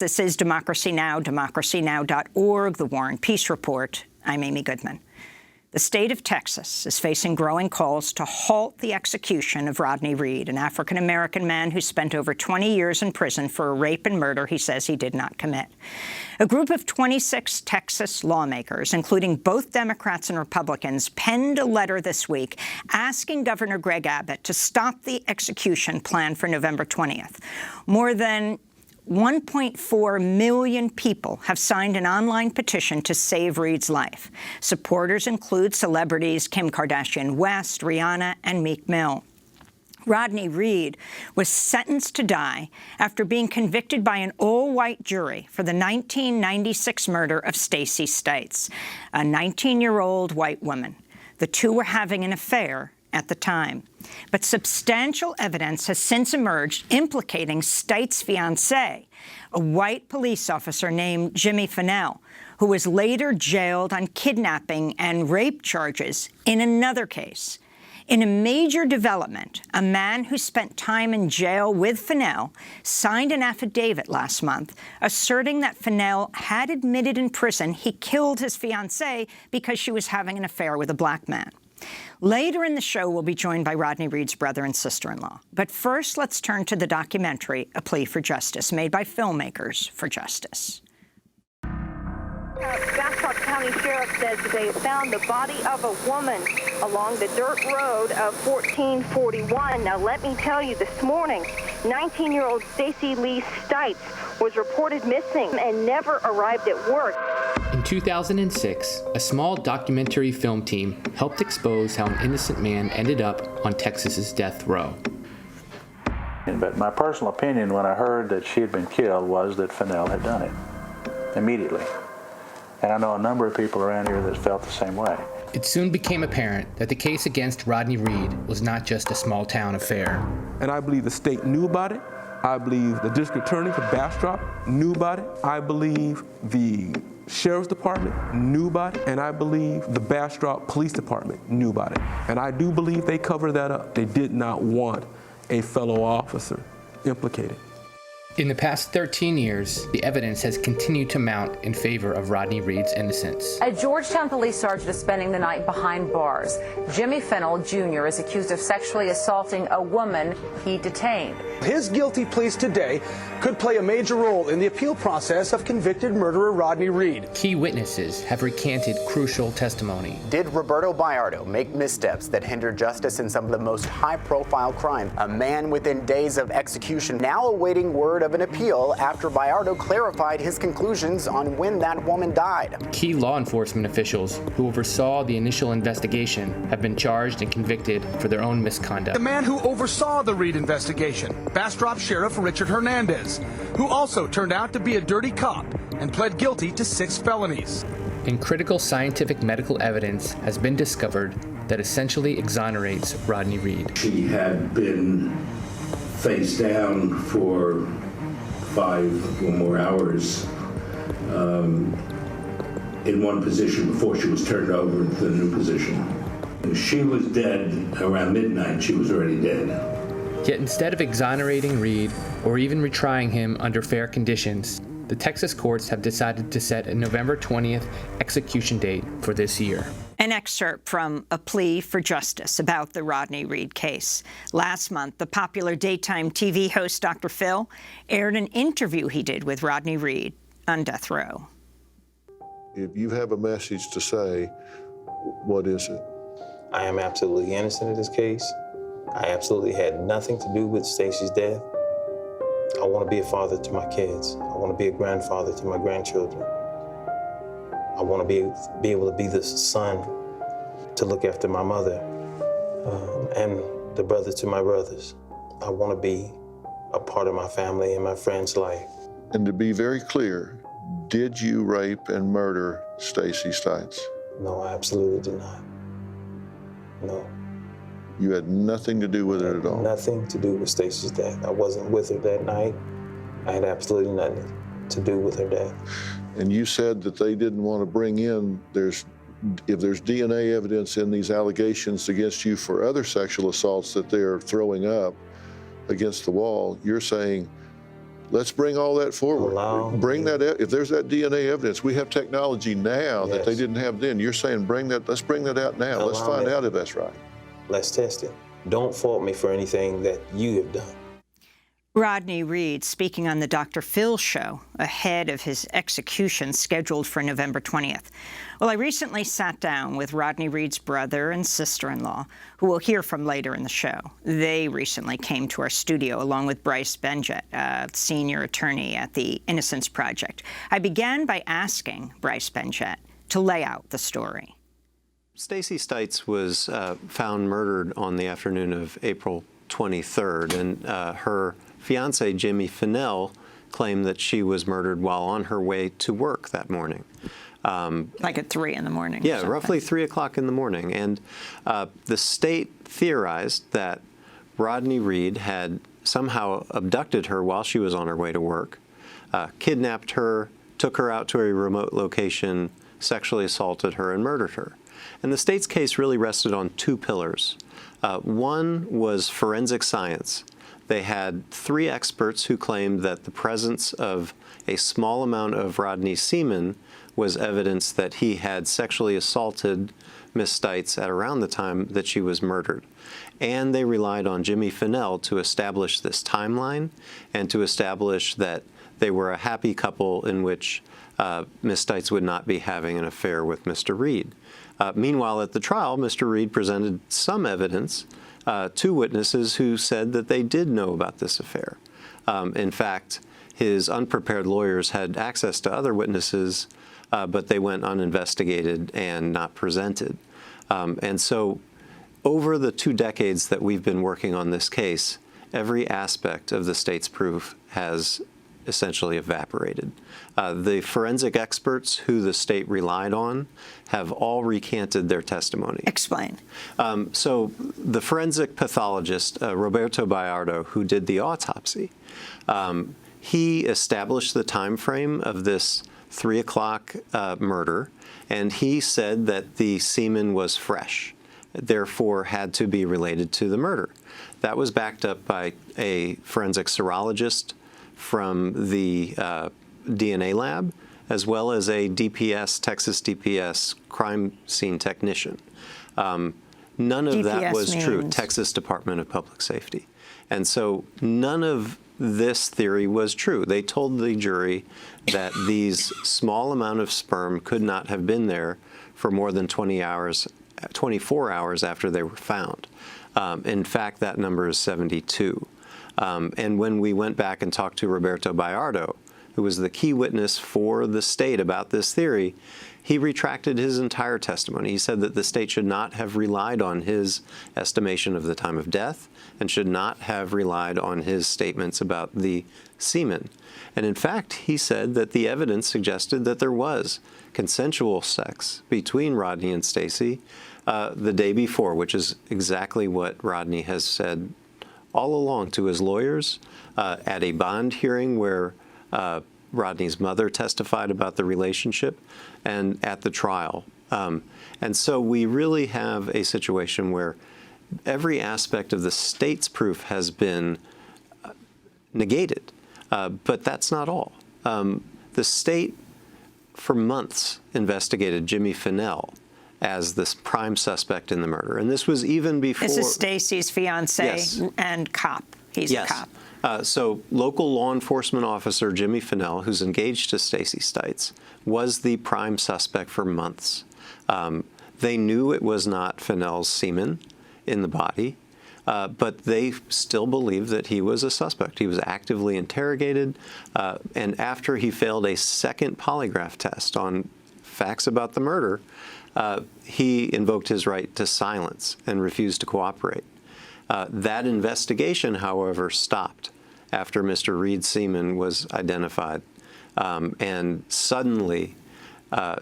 This is Democracy Now!, democracynow.org, The War and Peace Report. I'm Amy Goodman. The state of Texas is facing growing calls to halt the execution of Rodney Reed, an African-American man who spent over 20 years in prison for a rape and murder he says he did not commit. A group of 26 Texas lawmakers, including both Democrats and Republicans, penned a letter this week asking Governor Greg Abbott to stop the execution planned for November 20th. More than 1.4 million people have signed an online petition to save Reed's life. Supporters include celebrities Kim Kardashian West, Rihanna, and Meek Mill. Rodney Reed was sentenced to die after being convicted by an all-white jury for the 1996 murder of Stacey Stites, a 19-year-old white woman. The two were having an affair at the time. But substantial evidence has since emerged implicating Stites' fiancé, a white police officer named Jimmy Fennell, who was later jailed on kidnapping and rape charges in another case. In a major development, a man who spent time in jail with Fennell signed an affidavit last month asserting that Fennell had admitted in prison he killed his fiancée because she was having an affair with a black man. Later in the show, we'll be joined by Rodney Reed's brother and sister-in-law. But first, let's turn to the documentary, A Plea for Justice, made by Filmmakers for Justice. Bastrop County Sheriff says they found the body of a woman along the dirt road of 1441. Now, let me tell you, this morning, 19-year-old Stacey Lee Stites was reported missing and never arrived at work. In 2006, a small documentary film team helped expose how an innocent man ended up on Texas's death row. But my personal opinion when I heard that she had been killed was that Fennell had done it immediately. And I know a number of people around here that felt the same way. It soon became apparent that the case against Rodney Reed was not just a small-town affair. And I believe the state knew about it. I believe the district attorney for Bastrop knew about it. I believe the Sheriff's Department knew about it, and I believe the Bastrop Police Department knew about it. And I do believe they covered that up. They did not want a fellow officer implicated. In the past 13 years, the evidence has continued to mount in favor of Rodney Reed's innocence. A Georgetown police sergeant is spending the night behind bars. Jimmy Fennell, Jr. is accused of sexually assaulting a woman he detained. His guilty pleas today could play a major role in the appeal process of convicted murderer Rodney Reed. Key witnesses have recanted crucial testimony. Did Roberto Bayardo make missteps that hindered justice in some of the most high-profile crimes? A man within days of execution now awaiting word of an appeal after Bayardo clarified his conclusions on when that woman died. Key law enforcement officials who oversaw the initial investigation have been charged and convicted for their own misconduct. The man who oversaw the Reed investigation, Bastrop Sheriff Richard Hernandez, who also turned out to be a dirty cop and pled guilty to 6 felonies. And critical scientific medical evidence has been discovered that essentially exonerates Rodney Reed. She had been face down for 5 or more hours in one position before she was turned over to the new position. She was dead around midnight. She was already dead. Yet instead of exonerating Reed or even retrying him under fair conditions, the Texas courts have decided to set a November 20th execution date for this year. An excerpt from A Plea for Justice about the Rodney Reed case. Last month, the popular daytime TV host Dr. Phil aired an interview he did with Rodney Reed on death row. If you have a message to say, what is it? I am absolutely innocent of this case. I absolutely had nothing to do with Stacey's death. I want to be a father to my kids. I want to be a grandfather to my grandchildren. I want to be able to be the son to look after my mother and the brother to my brothers. I want to be a part of my family and my friend's life. And to be very clear, did you rape and murder Stacey Stites? No, I absolutely did not. No. You had nothing to do with it at all? Nothing to do with Stacey's death. I wasn't with her that night. I had absolutely nothing to do with her death. And you said that they didn't want to bring in, if there's DNA evidence in these allegations against you for other sexual assaults that they're throwing up against the wall, you're saying Let's bring all that forward. Bring that, if there's that DNA evidence, we have technology now that they didn't have then. You're saying let's bring that out now. Let's find out if that's right. Let's test it. Don't fault me for anything that you have done. Rodney Reed speaking on the Dr. Phil show ahead of his execution scheduled for November 20th. Well, I recently sat down with Rodney Reed's brother and sister-in-law, who we'll hear from later in the show. They recently came to our studio along with Bryce Benjet, a senior attorney at the Innocence Project. I began by asking Bryce Benjet to lay out the story. Stacey Stites was found murdered on the afternoon of April 23rd, and her fiancé, Jimmy Fennell, claimed that she was murdered while on her way to work that morning. Like at 3 in the morning? Yeah, roughly 3 o'clock in the morning. And the state theorized that Rodney Reed had somehow abducted her while she was on her way to work, kidnapped her, took her out to a remote location, sexually assaulted her, and murdered her. And the state's case really rested on 2 pillars. One was forensic science. They had 3 experts who claimed that the presence of a small amount of Rodney's semen was evidence that he had sexually assaulted Ms. Stites at around the time that she was murdered. And they relied on Jimmy Fennell to establish this timeline and to establish that they were a happy couple in which Ms. Stites would not be having an affair with Mr. Reed. Meanwhile, at the trial, Mr. Reed presented some evidence to witnesses who said that they did know about this affair. In fact, his unprepared lawyers had access to other witnesses, but they went uninvestigated and not presented. And so over the 2 decades that we've been working on this case, every aspect of the state's proof has essentially evaporated. The forensic experts who the state relied on have all recanted their testimony. Explain. So the forensic pathologist, Roberto Bayardo, who did the autopsy, he established the time frame of this 3 o'clock murder, and he said that the semen was fresh, therefore had to be related to the murder. That was backed up by a forensic serologist from the DNA lab, as well as a DPS, Texas DPS crime scene technician. None of DPS that was true, means? Texas Department of Public Safety. And so none of this theory was true. They told the jury that these small amount of sperm could not have been there for more than 24 hours after they were found. In fact, that number is 72. And when we went back and talked to Roberto Bayardo, who was the key witness for the state about this theory, he retracted his entire testimony. He said that the state should not have relied on his estimation of the time of death and should not have relied on his statements about the semen. And in fact, he said that the evidence suggested that there was consensual sex between Rodney and Stacey the day before, which is exactly what Rodney has said all along to his lawyers at a bond hearing where Rodney's mother testified about the relationship, and at the trial. And so we really have a situation where every aspect of the state's proof has been negated, but that's not all. The state, for months, investigated Jimmy Fennell as this prime suspect in the murder. And this was even before... This is Stacey's fiancé and cop. He's a cop. So local law enforcement officer Jimmy Fennell, who's engaged to Stacey Stites, was the prime suspect for months. They knew it was not Fennell's semen in the body, but they still believed that he was a suspect. He was actively interrogated, and after he failed a second polygraph test on facts about the murder, he invoked his right to silence and refused to cooperate. That investigation, however, stopped after Mr. Reed's semen was identified. And suddenly,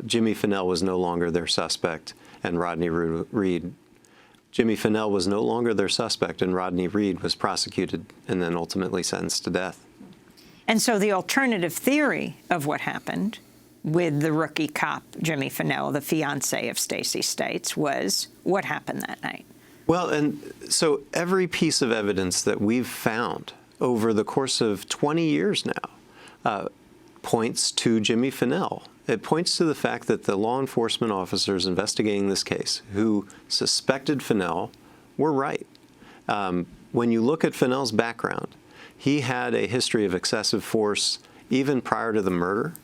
Jimmy Fennell was no longer their suspect, and Rodney Reed. Jimmy Fennell was no longer their suspect, and Rodney Reed was prosecuted and then ultimately sentenced to death. And so the alternative theory of what happened with the rookie cop, Jimmy Fennell, the fiancé of Stacey Stites, was what happened that night. Well, and so every piece of evidence that we've found over the course of 20 years now points to Jimmy Fennell. It points to the fact that the law enforcement officers investigating this case who suspected Fennell were right. When you look at Fennell's background, he had a history of excessive force even prior to the murder.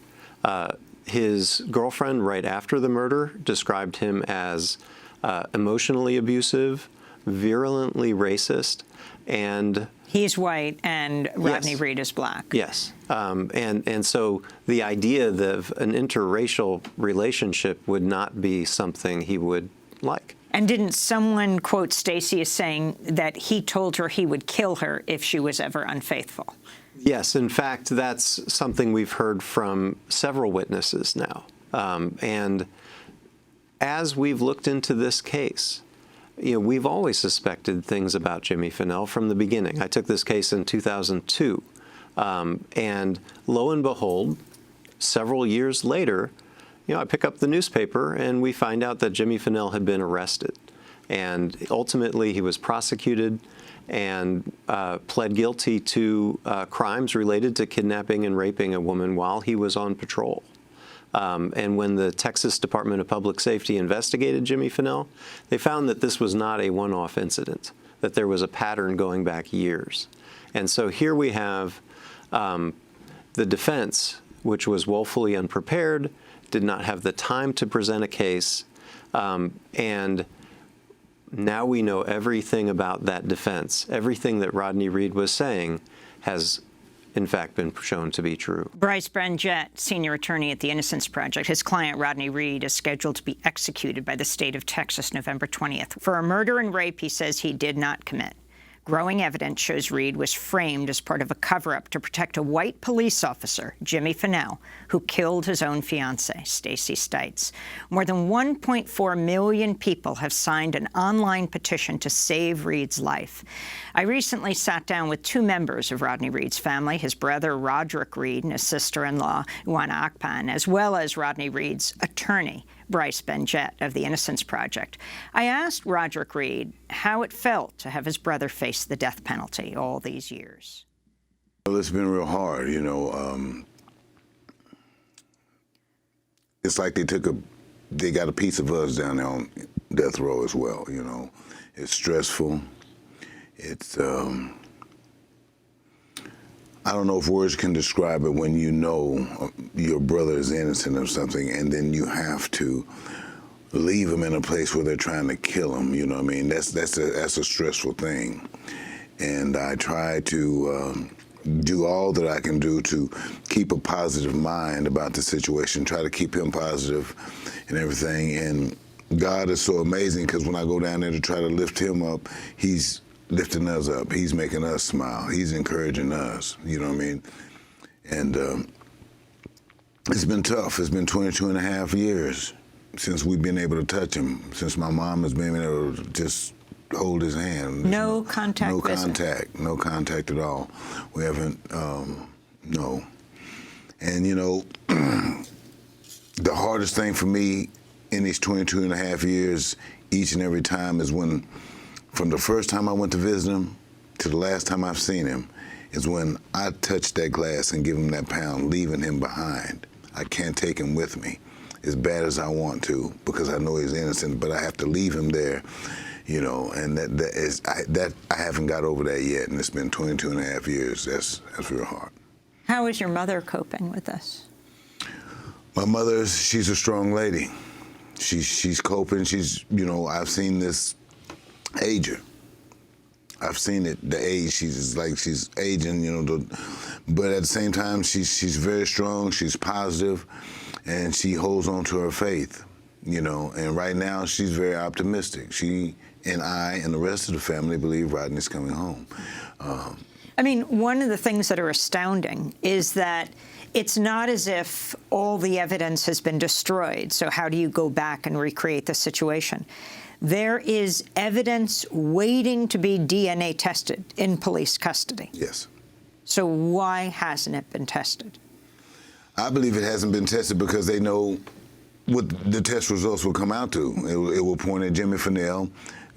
His girlfriend, right after the murder, described him as emotionally abusive, virulently racist, and he's white and Rodney Reed is black. Yes. And so the idea of an interracial relationship would not be something he would like. And didn't someone quote Stacey as saying that he told her he would kill her if she was ever unfaithful? Yes. In fact, that's something we've heard from several witnesses now. And as we've looked into this case, we've always suspected things about Jimmy Fennell from the beginning. I took this case in 2002. And lo and behold, several years later, I pick up the newspaper and we find out that Jimmy Fennell had been arrested. And ultimately, he was prosecuted and pled guilty to crimes related to kidnapping and raping a woman while he was on patrol. And when the Texas Department of Public Safety investigated Jimmy Fennell, they found that this was not a one-off incident, that there was a pattern going back years. And so here we have the defense, which was woefully unprepared, did not have the time to present a case, and now we know everything about that defense. Everything that Rodney Reed was saying has, in fact, been shown to be true. Bryce Benjet, senior attorney at the Innocence Project, his client Rodney Reed is scheduled to be executed by the state of Texas November 20th for a murder and rape he says he did not commit. Growing evidence shows Reed was framed as part of a cover-up to protect a white police officer, Jimmy Fennell, who killed his own fiancée, Stacey Stites. More than 1.4 million people have signed an online petition to save Reed's life. I recently sat down with two members of Rodney Reed's family, his brother Rodrick Reed and his sister-in-law, Uwana Akpan, as well as Rodney Reed's attorney, Bryce Benjet of the Innocence Project. I asked Rodrick Reed how it felt to have his brother face the death penalty all these years. Well, it's been real hard, It's like they got a piece of us down there on death row as well, It's stressful. It's, I don't know if words can describe it when you know your brother is innocent of something and then you have to leave him in a place where they're trying to kill him, you know what I mean? That's a stressful thing. And I try to do all that I can do to keep a positive mind about the situation, try to keep him positive and everything. And God is so amazing because when I go down there to try to lift him up, he's lifting us up. He's making us smile. He's encouraging us, you know what I mean? And it's been tough. It's been 22 and a half years since we've been able to touch him, since my mom has been able to just hold his hand. No contact No visit. contact. No contact at all. We haven't, no. And, the hardest thing for me in these 22 and a half years, each and every time, is when, from the first time I went to visit him to the last time I've seen him, is when I touch that glass and give him that pound, leaving him behind. I can't take him with me as bad as I want to because I know he's innocent, but I have to leave him there, and I haven't got over that yet, and it's been 22 and a half years. That's real hard. How is your mother coping with this? My mother, she's a strong lady. She's coping. She's, I've seen this age her. I've seen it, the age. She's aging, but at the same time, she's very strong. She's positive, and she holds on to her faith, And right now, she's very optimistic. She and I and the rest of the family believe Rodney's coming home. One of the things that are astounding is that it's not as if all the evidence has been destroyed. So how do you go back and recreate the situation? There is evidence waiting to be DNA tested in police custody. Yes. So why hasn't it been tested? I believe it hasn't been tested because they know what the test results will come out to. It will point at Jimmy Fennell,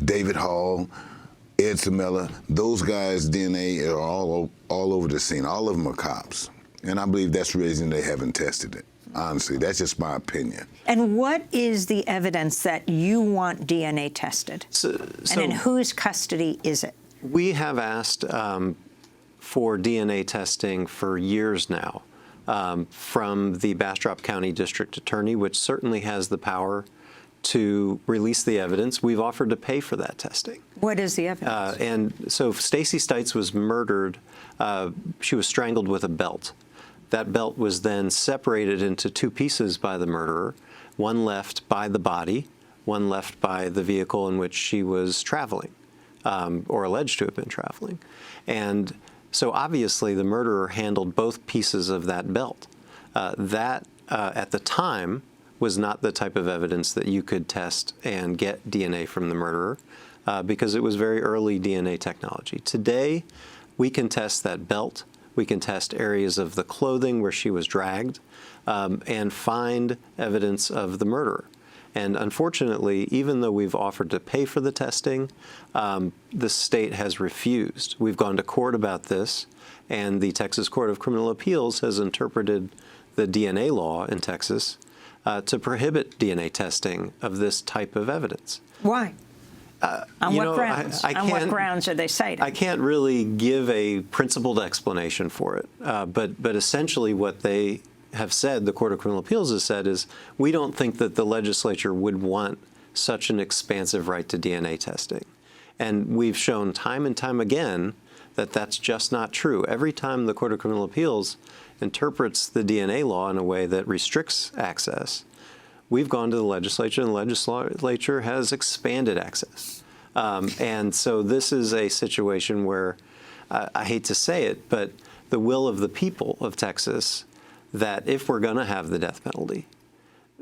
David Hall, Ed Samela, those guys' DNA are all over the scene. All of them are cops. And I believe that's the reason they haven't tested it. Honestly, that's just my opinion. And what is the evidence that you want DNA tested? And in whose custody is it? We have asked for DNA testing for years now from the Bastrop County District Attorney, which certainly has the power to release the evidence. We've offered to pay for that testing. What is the evidence? And so Stacey Stites was murdered. She was strangled with a belt. That belt was then separated into two pieces by the murderer, one left by the body, one left by the vehicle in which she was traveling, or alleged to have been traveling. And so obviously the murderer handled both pieces of that belt. That, at the time, was not the type of evidence that you could test and get DNA from the murderer because it was very early DNA technology. Today, we can test that belt. We can test areas of the clothing where she was dragged and find evidence of the murderer. And unfortunately, even though we've offered to pay for the testing, the state has refused. We've gone to court about this, and the Texas Court of Criminal Appeals has interpreted the DNA law in Texas to prohibit DNA testing of this type of evidence. Why? On what grounds? On what grounds are they citing? I can't really give a principled explanation for it, but essentially what they have said, the Court of Criminal Appeals has said, is we don't think that the legislature would want such an expansive right to DNA testing. And we've shown time and time again that that's just not true. Every time the Court of Criminal Appeals interprets the DNA law in a way that restricts access, we've gone to the legislature, and the legislature has expanded access. And so this is a situation where, I hate to say it, but the will of the people of Texas, that if we're going to have the death penalty,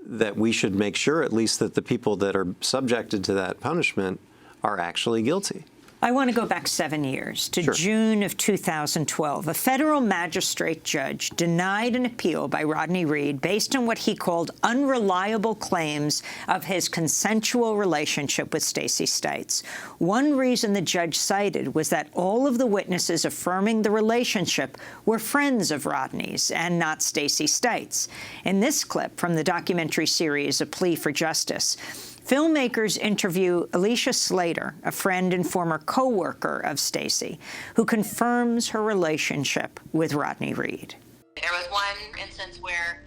that we should make sure at least that the people that are subjected to that punishment are actually guilty. I want to go back 7 years to June of 2012. A federal magistrate judge denied an appeal by Rodney Reed based on what he called unreliable claims of his consensual relationship with Stacey Stites. One reason the judge cited was that all of the witnesses affirming the relationship were friends of Rodney's and not Stacey Stites. In this clip from the documentary series A Plea for Justice, filmmakers interview Alicia Slater, a friend and former co-worker of Stacey, who confirms her relationship with Rodney Reed. There was one instance where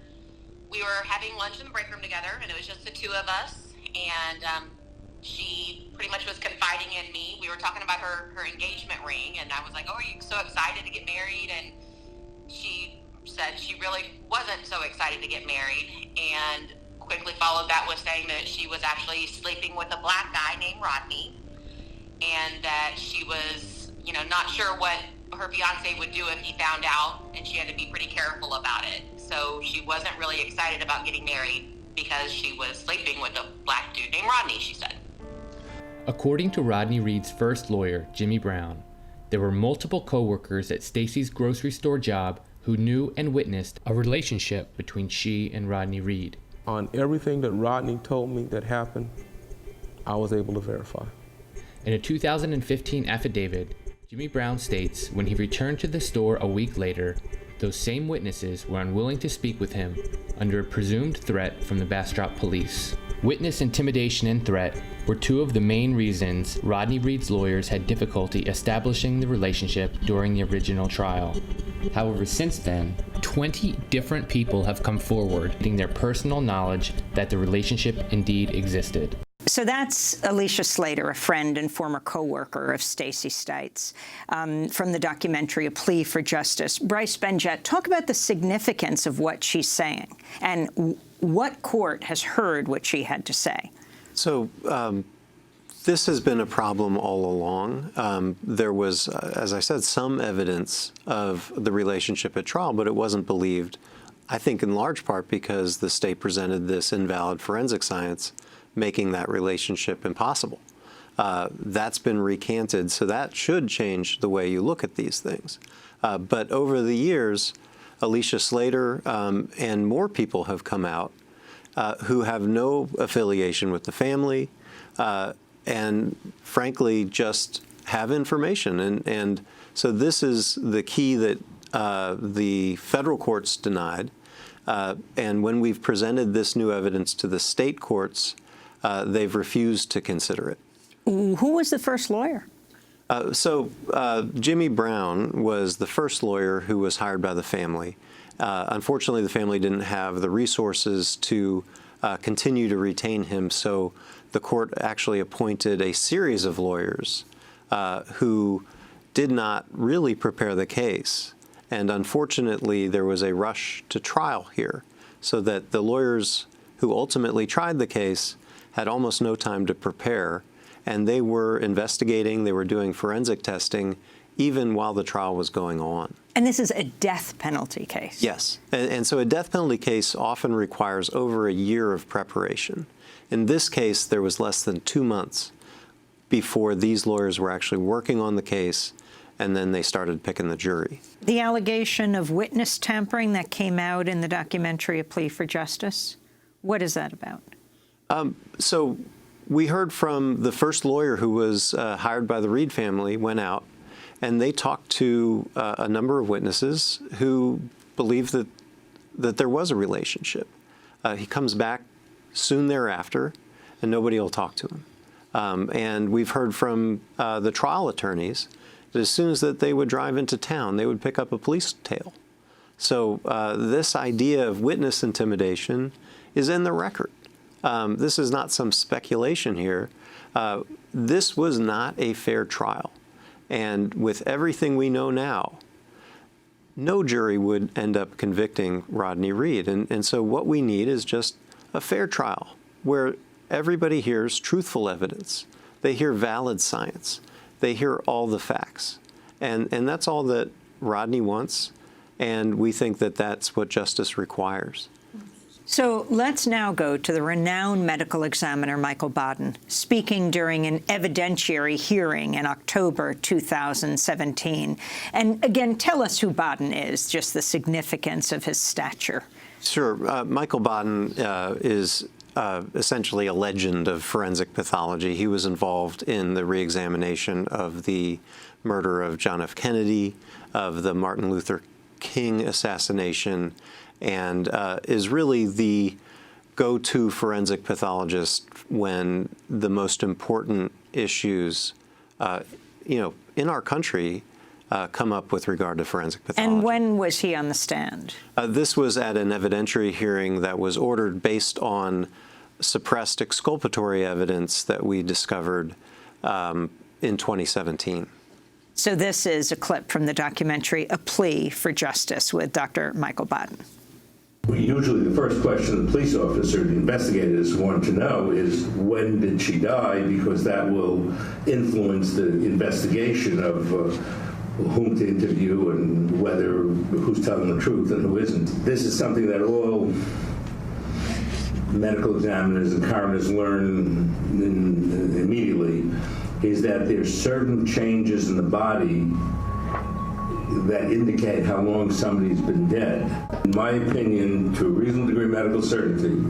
we were having lunch in the break room together, and it was just the two of us, and she pretty much was confiding in me. We were talking about her engagement ring, and I was like, oh, are you so excited to get married? And she said she really wasn't so excited to get married, and quickly followed that with saying that she was actually sleeping with a black guy named Rodney, and that she was, not sure what her fiance would do if he found out, and she had to be pretty careful about it. So she wasn't really excited about getting married because she was sleeping with a black dude named Rodney, she said. According to Rodney Reed's first lawyer, Jimmy Brown, there were multiple co-workers at Stacey's grocery store job who knew and witnessed a relationship between she and Rodney Reed. On everything that Rodney told me that happened, I was able to verify. In a 2015 affidavit, Jimmy Brown states when he returned to the store a week later, those same witnesses were unwilling to speak with him under a presumed threat from the Bastrop police. Witness intimidation and threat were two of the main reasons Rodney Reed's lawyers had difficulty establishing the relationship during the original trial. However, since then, 20 different people have come forward, giving their personal knowledge that the relationship indeed existed. So that's Alicia Slater, a friend and former co-worker of Stacey Stites, from the documentary A Plea for Justice. Bryce Benjet, talk about the significance of what she's saying and what court has heard what she had to say. So this has been a problem all along. There was, as I said, some evidence of the relationship at trial, but it wasn't believed, I think in large part because the state presented this invalid forensic science, making that relationship impossible. That's been recanted, so that should change the way you look at these things. But over the years, Alicia Slater and more people have come out who have no affiliation with the family and frankly just have information. And so this is the key that the federal courts denied. And when we've presented this new evidence to the state courts, they've refused to consider it. Who was the first lawyer? Jimmy Brown was the first lawyer who was hired by the family. Unfortunately, the family didn't have the resources to continue to retain him, so the court actually appointed a series of lawyers who did not really prepare the case. And unfortunately, there was a rush to trial here, so that the lawyers who ultimately tried the case had almost no time to prepare, and they were investigating, they were doing forensic testing, even while the trial was going on. And this is a death penalty case. Yes. And so a death penalty case often requires over a year of preparation. In this case, there was less than 2 months before these lawyers were actually working on the case, and then they started picking the jury. The allegation of witness tampering that came out in the documentary A Plea for Justice, what is that about? So we heard from the first lawyer who was hired by the Reed family, went out, and they talked to a number of witnesses who believed that there was a relationship. He comes back soon thereafter, and nobody will talk to him. And we've heard from the trial attorneys that as soon as that they would drive into town, they would pick up a police tail. So this idea of witness intimidation is in the record. This is not some speculation here. This was not a fair trial. And with everything we know now, no jury would end up convicting Rodney Reed. And so what we need is just a fair trial where everybody hears truthful evidence. They hear valid science. They hear all the facts. And that's all that Rodney wants. And we think that that's what justice requires. So let's now go to the renowned medical examiner Michael Baden, speaking during an evidentiary hearing in October 2017. And again, tell us who Baden is, just the significance of his stature. Sure. Michael Baden is essentially a legend of forensic pathology. He was involved in the reexamination of the murder of John F. Kennedy, of the Martin Luther King assassination, and is really the go-to forensic pathologist when the most important issues, in our country come up with regard to forensic pathology. And when was he on the stand? This was at an evidentiary hearing that was ordered based on suppressed exculpatory evidence that we discovered in 2017. So this is a clip from the documentary A Plea for Justice with Dr. Michael Baden. Usually the first question the police officer, the investigators, want to know is when did she die, because that will influence the investigation of whom to interview and who's telling the truth and who isn't. This is something that all medical examiners and coroners learn immediately, is that there's certain changes in the body that indicate how long somebody's been dead. In my opinion, to a reasonable degree of medical certainty,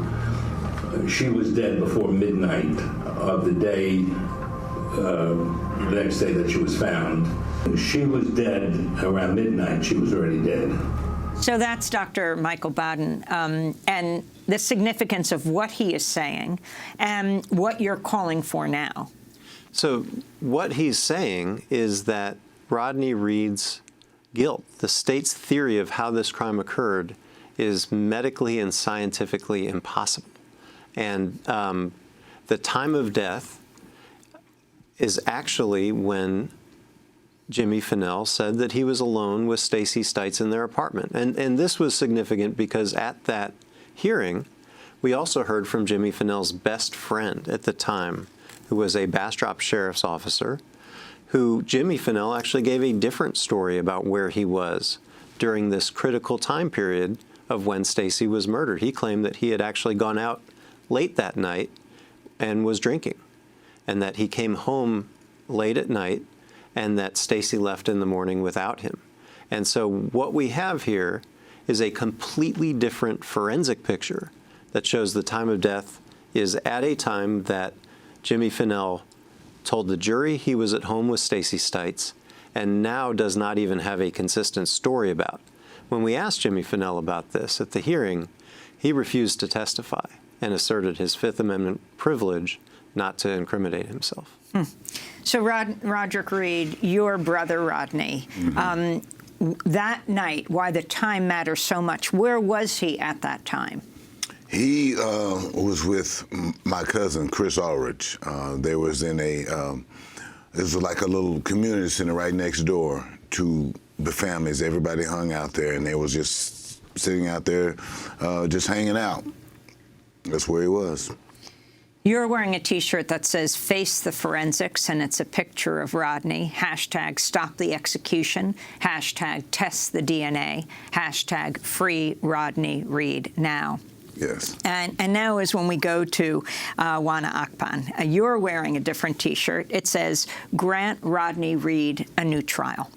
she was dead before midnight of the day, the next day that she was found. She was dead around midnight. She was already dead. So that's Dr. Michael Baden, and the significance of what he is saying and what you're calling for now. So what he's saying is that Rodney Reed's guilt, the state's theory of how this crime occurred, is medically and scientifically impossible. And the time of death is actually when Jimmy Fennell said that he was alone with Stacey Stites in their apartment. And this was significant because at that hearing, we also heard from Jimmy Fennell's best friend at the time, who was a Bastrop sheriff's officer, who Jimmy Fennell actually gave a different story about where he was during this critical time period of when Stacey was murdered. He claimed that he had actually gone out late that night and was drinking, and that he came home late at night and that Stacey left in the morning without him. And so what we have here is a completely different forensic picture that shows the time of death is at a time that Jimmy Fennell told the jury he was at home with Stacey Stites, and now does not even have a consistent story about. When we asked Jimmy Fennell about this at the hearing, he refused to testify and asserted his Fifth Amendment privilege not to incriminate himself. So Rodrick Reed, your brother Rodney, that night, why the time matters so much, where was he at that time? He was with my cousin, Chris Ulrich. They was in it was like a little community center right next door to the families. Everybody hung out there, and they was just sitting out there, just hanging out. That's where he was. You're wearing a T-shirt that says "Face the Forensics," and it's a picture of Rodney. Hashtag Stop the Execution. Hashtag Test the DNA. Hashtag Free Rodney Reed now. Yes. And now is when we go to Uwana Akpan. You're wearing a different T-shirt. It says, "Grant Rodney Reed a new trial."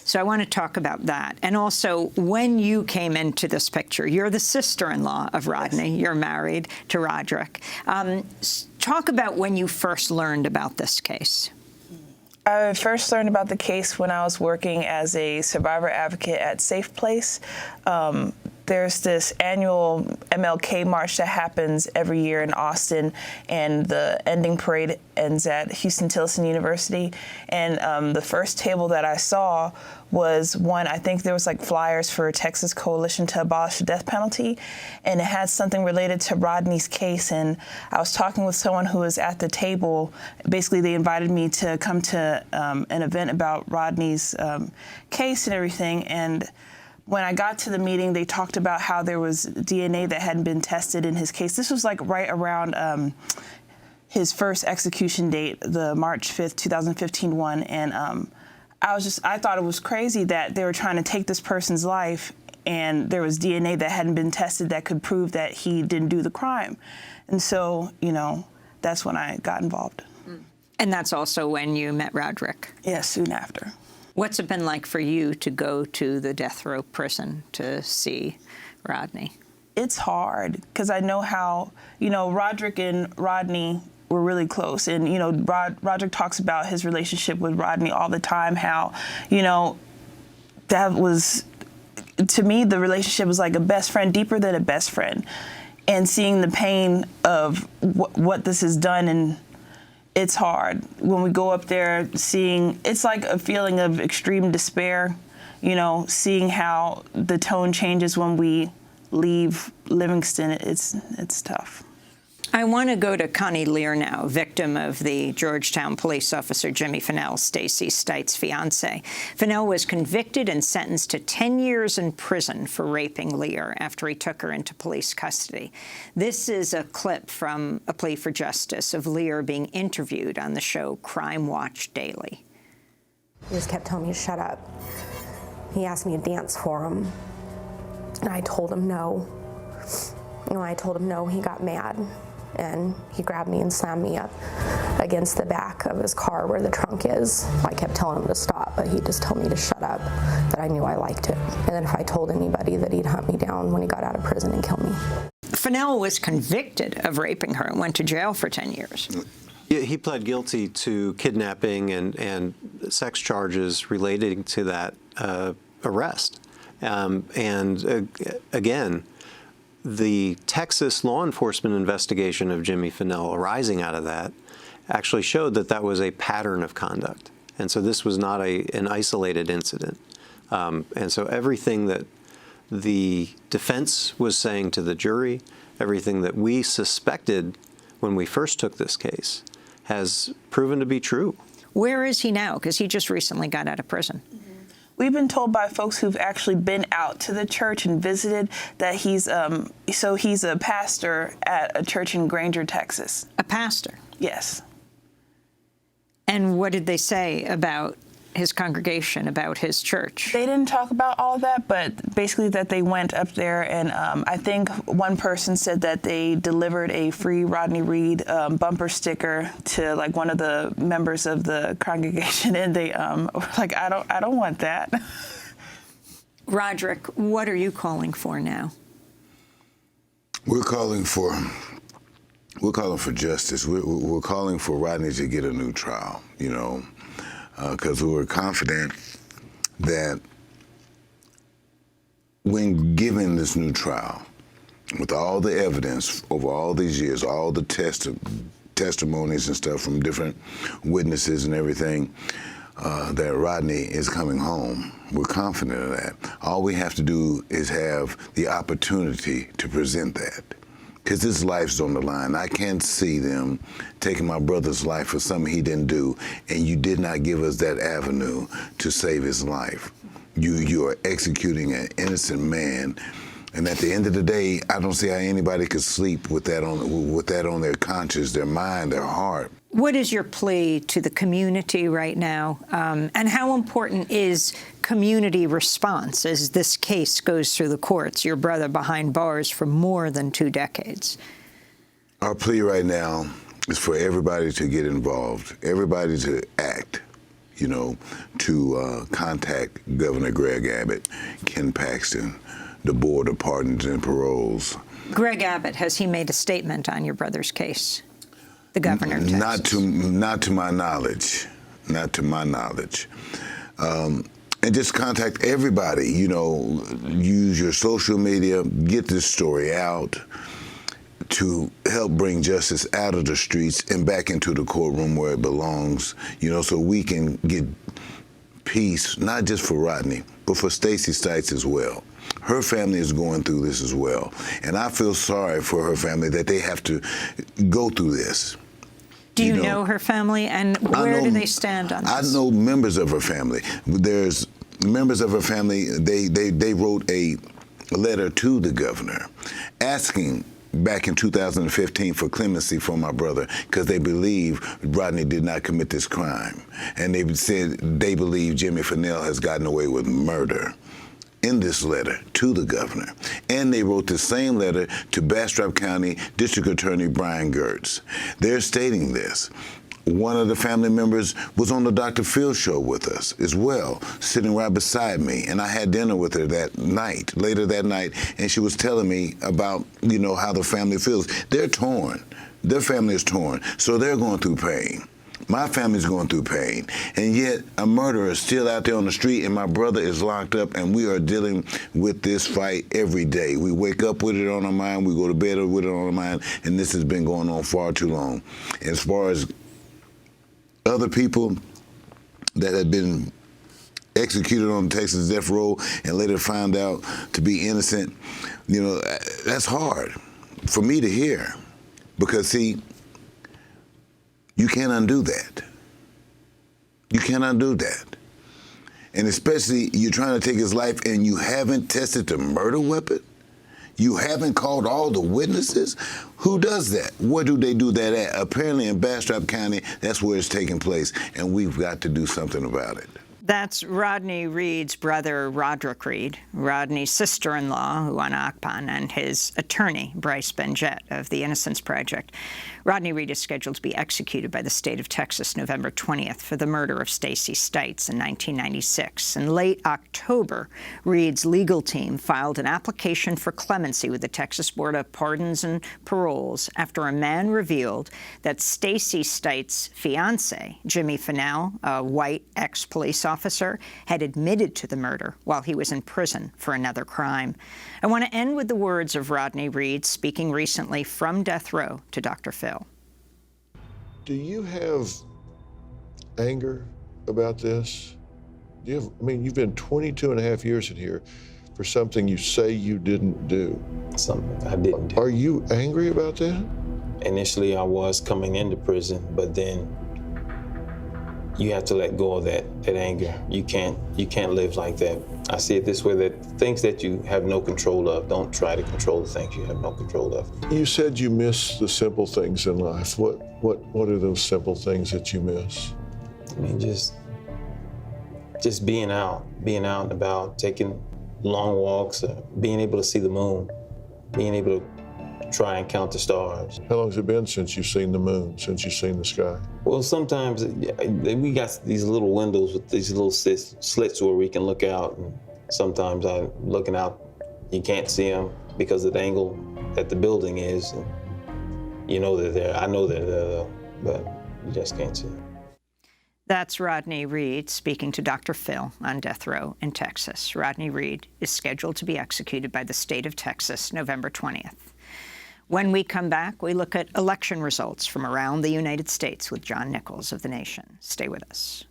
So I want to talk about that. And also, when you came into this picture, you're the sister-in-law of Rodney. Yes. You're married to Rodrick. Talk about when you first learned about this case. I first learned about the case when I was working as a survivor advocate at Safe Place. There's this annual MLK march that happens every year in Austin, and the ending parade ends at Houston-Tillotson University. And the first table that I saw was one, I think there was like flyers for Texas Coalition to Abolish the Death Penalty, and it had something related to Rodney's case. And I was talking with someone who was at the table. Basically, they invited me to come to an event about Rodney's case and everything. And when I got to the meeting, they talked about how there was DNA that hadn't been tested in his case. This was like right around his first execution date, the March 5th, 2015 one. And I thought it was crazy that they were trying to take this person's life and there was DNA that hadn't been tested that could prove that he didn't do the crime. And so, you know, that's when I got involved. And that's also when you met Rodrick? Yes, soon after. What's it been like for you to go to the death row prison to see Rodney? It's hard because I know how, you know, Rodrick and Rodney were really close. And, you know, Rodrick talks about his relationship with Rodney all the time, how, you know, that was, to me, the relationship was like a best friend, deeper than a best friend. And seeing the pain of what this has done, and it's hard. When we go up there, seeing, it's like a feeling of extreme despair, you know, seeing how the tone changes when we leave Livingston. It's tough. I want to go to Connie Lear now, victim of the Georgetown police officer Jimmy Fennell, Stacey Stites' fiancé. Fennell was convicted and sentenced to 10 years in prison for raping Lear after he took her into police custody. This is a clip from A Plea for Justice of Lear being interviewed on the show Crime Watch Daily. He just kept telling me to shut up. He asked me to dance for him, and I told him no. And when I told him no, he got mad. And he grabbed me and slammed me up against the back of his car where the trunk is. I kept telling him to stop, but he just told me to shut up, that I knew I liked it. And then if I told anybody, that he'd hunt me down when he got out of prison and kill me. Fennell was convicted of raping her and went to jail for 10 years. He pled guilty to kidnapping and sex charges relating to that arrest. Again, the Texas law enforcement investigation of Jimmy Fennell arising out of that actually showed that that was a pattern of conduct. And so this was not an isolated incident. And so everything that the defense was saying to the jury, everything that we suspected when we first took this case, has proven to be true. Where is he now? Because he just recently got out of prison. We've been told by folks who've actually been out to the church and visited that he's a pastor at a church in Granger, Texas. A pastor? Yes. And what did they say about his congregation, about his church? They didn't talk about all that, but basically that they went up there, and I think one person said that they delivered a free Rodney Reed bumper sticker to like one of the members of the congregation, and they were like, I don't want that. Rodrick, what are you calling for now? We're calling for we're calling for justice. We're calling for Rodney to get a new trial, you know, because we were confident that when given this new trial, with all the evidence over all these years, all the testimonies and stuff from different witnesses and everything, that Rodney is coming home. We're confident of that. All we have to do is have the opportunity to present that. Because his life's on the line. I can't see them taking my brother's life for something he didn't do, and you did not give us that avenue to save his life. You are executing an innocent man, and at the end of the day, I don't see how anybody could sleep with that on their conscience, their mind, their heart. What is your plea to the community right now, and how important is community response as this case goes through the courts, your brother behind bars for more than 2 decades? Our plea right now is for everybody to get involved, everybody to act, you know, to contact Governor Greg Abbott, Ken Paxton, the Board of Pardons and Paroles. Greg Abbott, has he made a statement on your brother's case? The governor of Texas? Not to my knowledge. Not to my knowledge. And just contact everybody, you know, use your social media, get this story out to help bring justice out of the streets and back into the courtroom where it belongs, you know, so we can get peace, not just for Rodney, but for Stacey Stites as well. Her family is going through this as well. And I feel sorry for her family that they have to go through this. Do you know her family, and where do they stand on this? I know members of her family. There's members of her family, they wrote a letter to the governor asking back in 2015 for clemency for my brother because they believe Rodney did not commit this crime. And they said they believe Jimmy Fennell has gotten away with murder in this letter to the governor. And they wrote the same letter to Bastrop County District Attorney Brian Gertz. They're stating this. One of the family members was on the Dr. Phil show with us as well, sitting right beside me. And I had dinner with her that night, later that night, and she was telling me about, you know, how the family feels. They're torn. Their family is torn, so they're going through pain. My family's going through pain, and yet a murderer is still out there on the street, and my brother is locked up, and we are dealing with this fight every day. We wake up with it on our mind, we go to bed with it on our mind, and this has been going on far too long. As far as other people that have been executed on Texas death row and later found out to be innocent, you know, that's hard for me to hear, because, see, you can't undo that. You can't undo that. And especially you're trying to take his life and you haven't tested the murder weapon? You haven't called all the witnesses? Who does that? Where do they do that at? Apparently in Bastrop County, that's where it's taking place, and we've got to do something about it. That's Rodney Reed's brother, Rodrick Reed, Rodney's sister-in-law, Uwana Akpan, and his attorney, Bryce Benjet, of the Innocence Project. Rodney Reed is scheduled to be executed by the state of Texas November 20th for the murder of Stacey Stites in 1996. In late October, Reed's legal team filed an application for clemency with the Texas Board of Pardons and Paroles after a man revealed that Stacey Stites' fiancé, Jimmy Fennell, a white ex-police officer, had admitted to the murder while he was in prison for another crime. I want to end with the words of Rodney Reed speaking recently from death row to Dr. Phil. Do you have anger about this? Do you have, I mean, you've been 22 and a half years in here for something you say you didn't do. Something I didn't do. Are you angry about that? Initially, I was coming into prison, but then you have to let go of that anger. You can't live like that. I see it this way, that things that you have no control of, don't try to control the things you have no control of. You said you miss the simple things in life. What are those simple things that you miss? I mean, just being out and about, taking long walks, being able to see the moon, being able to try and count the stars. How long has it been since you've seen the moon, since you've seen the sky? Well, sometimes we got these little windows with these little slits where we can look out, and sometimes I'm looking out, you can't see them because of the angle that the building is. You know they're there. I know they're there, but you just can't see. That's Rodney Reed speaking to Dr. Phil on death row in Texas. Rodney Reed is scheduled to be executed by the state of Texas November 20th. When we come back, we look at election results from around the United States with John Nichols of The Nation. Stay with us.